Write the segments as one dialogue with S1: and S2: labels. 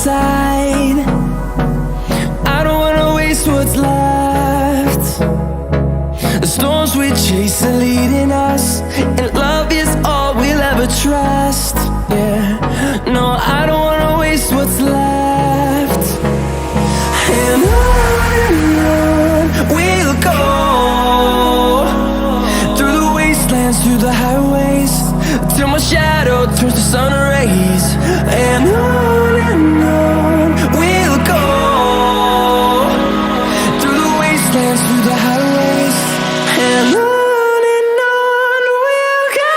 S1: inside. I don't wanna waste what's left. The storms we chase are leading us, and love is all we'll ever trust. Yeah, no, I don't wanna waste what's left. And on we'll go, through the wastelands, through the highways, till my shadow turns to sun rays. And on we'll go, through the wastelands, through the highways, and on we'll go.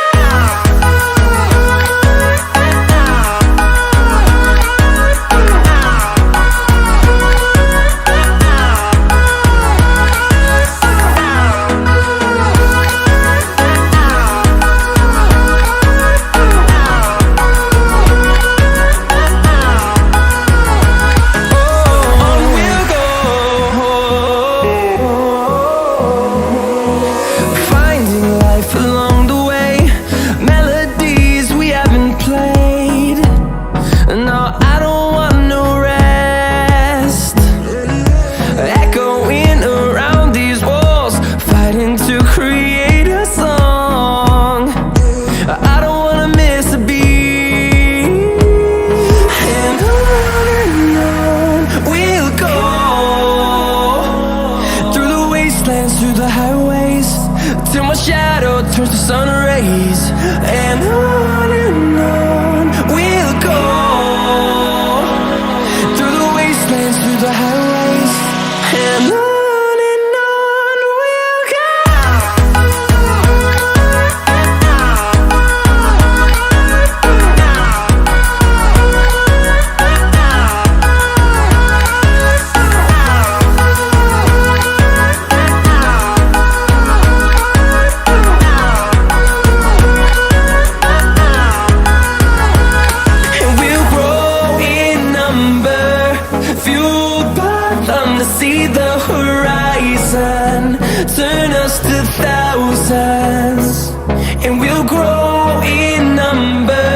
S1: Through the highways, till my shadow turns to sun rays. And on we'll go, through the wastelands, through the highways, and on we'll go. See the horizon, turn us to thousands, and we'll grow in number,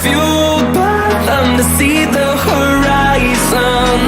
S1: fueled by them to see the horizon.